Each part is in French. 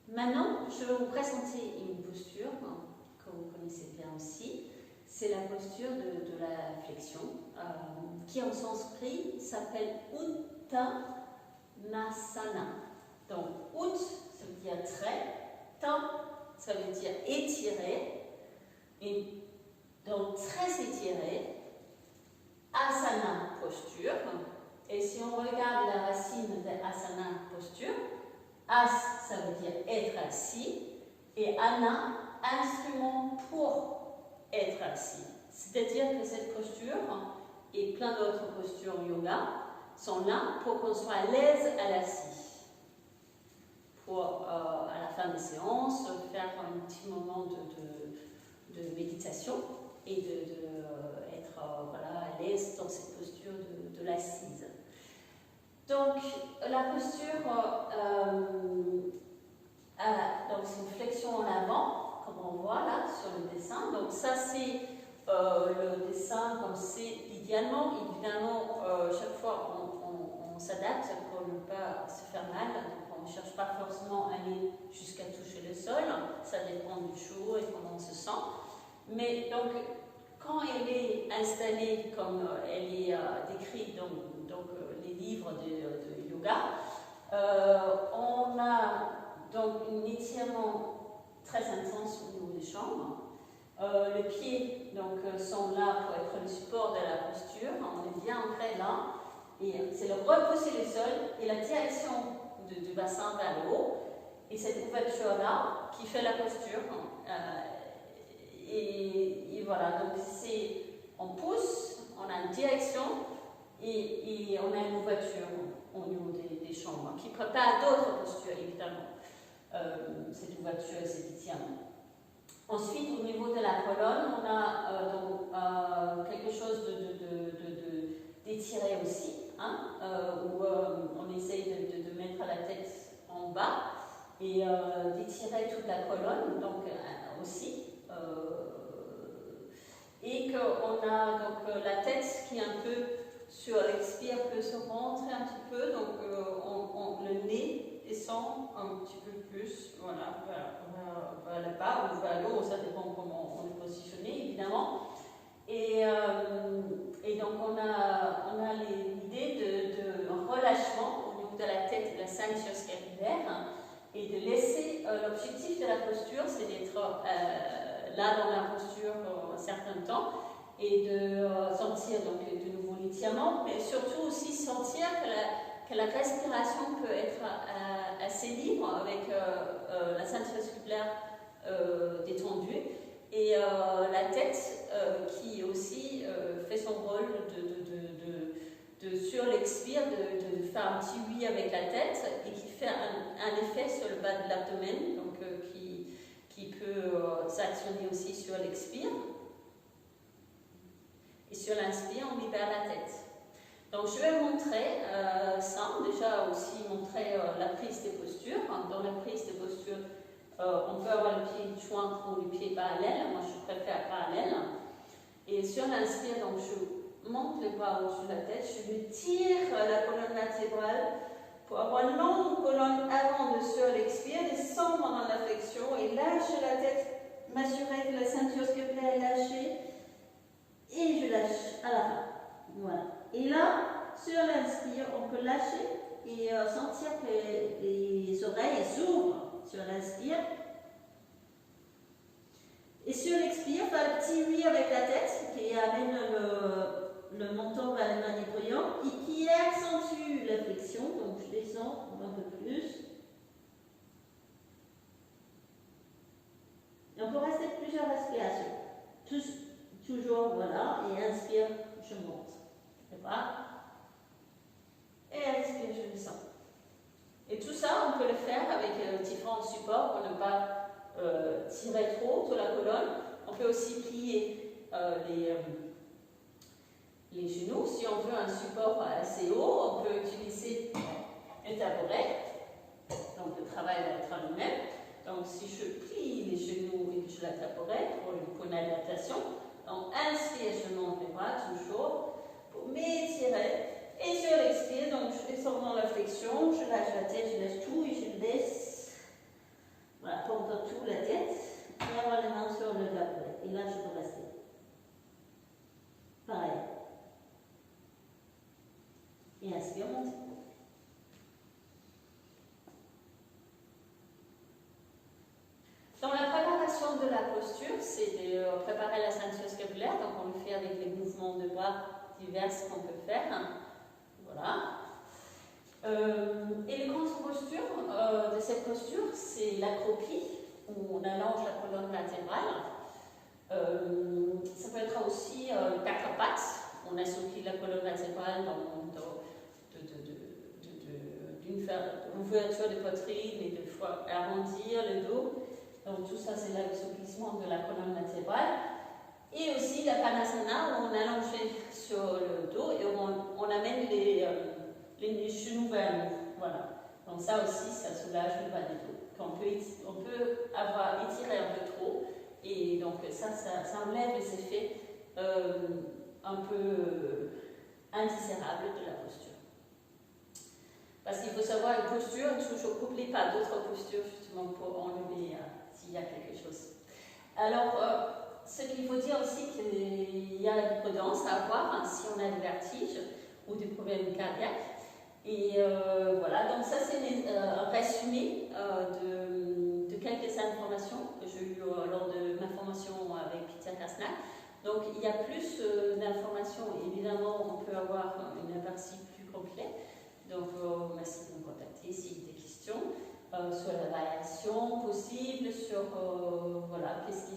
Maintenant, je vais vous présenter une posture que vous connaissez bien aussi. C'est la posture de la flexion, qui en sanskrit s'appelle Uttanasana. Donc, ut, ça veut dire trait, tan, ça veut dire étirer, et donc très étiré, asana, posture. Et si on regarde la racine de asana, posture, as, ça veut dire être assis, et ana, instrument pour être assis. C'est-à-dire que cette posture et plein d'autres postures yoga sont là pour qu'on soit à l'aise à l'assis. Pour, à la fin des séances, faire un petit moment de méditation et être voilà, à l'aise dans cette posture de l'assise. Donc, la posture, donc c'est une flexion en avant, comme on voit là sur le dessin. Donc, ça, c'est le dessin comme c'est idéalement. Évidemment, chaque fois, on s'adapte pour ne pas se faire mal. Donc, on ne cherche pas forcément à aller jusqu'à toucher le sol. Ça dépend du jour et comment on se sent. Mais donc, quand elle est installée comme elle est décrite dans les livres de yoga, on a donc un étirement très intense au niveau des jambes. Les pieds donc, sont là pour être le support de la posture. On est bien ancré là. Et c'est le repousser le sol et la direction du bassin vers le haut. Et cette ouverture-là qui fait la posture. Et voilà, donc on pousse, on a une direction et on a une ouverture au niveau des jambes qui prépare d'autres postures évidemment. Cette ouverture et cet étirement. Ensuite, au niveau de la colonne, on a quelque chose d'étiré aussi, où on essaye de mettre la tête en bas et d'étirer toute la colonne, donc aussi. Et qu'on a donc la tête qui est un peu sur l'expire peut se rentrer un petit peu, donc le nez descend un petit peu plus, voilà, vers le bas ou vers le haut, ça dépend comment on est positionné évidemment. Et donc on a l'idée de relâchement au niveau de la tête et de la ceinture scapulaire et de laisser l'objectif de la posture, c'est d'être là dans la posture un certain temps et de sentir donc de nouveau l'étirement, mais surtout aussi sentir que la respiration peut être assez libre avec la ceinture scapulaire détendue et la tête qui aussi fait son rôle sur l'expire de faire un petit oui avec la tête et qui fait un effet sur le bas de l'abdomen, donc qui peut s'actionner aussi sur l'expire. Et sur l'inspire, on libère la tête. Donc je vais montrer ça, déjà aussi montrer la prise des postures. Dans la prise des postures, on peut avoir le pied joint ou le pied parallèle. Moi je préfère parallèle. Et sur l'inspire, donc je monte les bras au-dessus de la tête, je tire la colonne vertébrale pour avoir une longue colonne avant de sur l'expire, descendre dans la flexion et lâcher la tête, m'assurer que la ceinture scapulaire est lâchée et je lâche à la fin. Voilà. Et là, sur l'inspire, on peut lâcher et sentir que les oreilles s'ouvrent sur l'inspire. Et sur l'expire, faire le petit oui avec la tête qui amène le menton vers les mains déployantes et qui accentue la flexion. Donc je descends un peu plus. Et on peut rester plusieurs respirations. Toujours, voilà, et inspire, je monte. Et voilà. Et expire, je descends. Et tout ça, on peut le faire avec différents supports pour ne pas tirer trop sur la colonne. On peut aussi plier les genoux. Si on veut un support assez haut, on peut utiliser un tabouret. Donc le travail va être le même. Donc si je plie les genoux et que je la tabouret pour une adaptation, donc inspire, je monte les bras toujours pour m'étirer. Et sur l'expire, donc je descends dans la flexion, je lâche la tête, je lâche tout et je laisse préparer la ceinture scapulaire, donc on le fait avec les mouvements de bras divers qu'on peut faire. Voilà. Et les contre-postures de cette posture, c'est l'accroupie, où on allonge la colonne latérale. Ça peut être aussi quatre pattes. On assouplit la colonne latérale d'une ouverture de poitrine et de arrondir le dos. Donc tout ça, c'est l'assouplissement de la colonne latérale. Et aussi la Panasana, où on allonge sur le dos et on amène les genoux vers nous. Voilà. Donc ça aussi, ça soulage le bas du dos. On peut avoir étiré un peu trop. Et donc ça enlève les effets un peu indésirables de la posture. Parce qu'il faut savoir, une posture est toujours couplée par d'autres postures, justement, pour enlever s'il y a quelque chose. Alors, ce qu'il faut dire aussi, qu'il y a une prudence à avoir si on a des vertiges ou des problèmes cardiaques. Et voilà, donc ça c'est un résumé de quelques informations que j'ai eues lors de ma formation avec Peter Kasnak. Donc il y a plus d'informations, évidemment on peut avoir une aperçu plus complet. Donc merci de me contacter s'il y a des questions sur la variation possible, sur voilà, qu'est-ce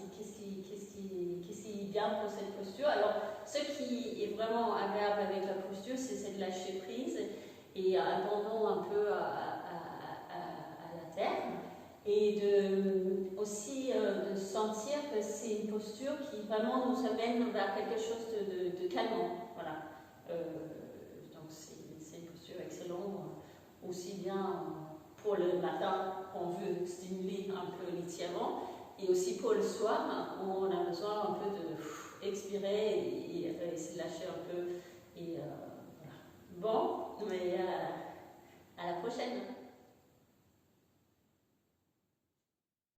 qui est bien pour cette posture. Alors ce qui est vraiment agréable avec la posture, c'est de lâcher prise et abandon un peu à la terre, et aussi de sentir que c'est une posture qui vraiment nous amène vers quelque chose de calmant. Voilà. Donc c'est une posture excellente, aussi bien pour le matin, on veut stimuler un peu l'étirement, et aussi pour le soir, où on a besoin un peu d'expirer et se lâcher un peu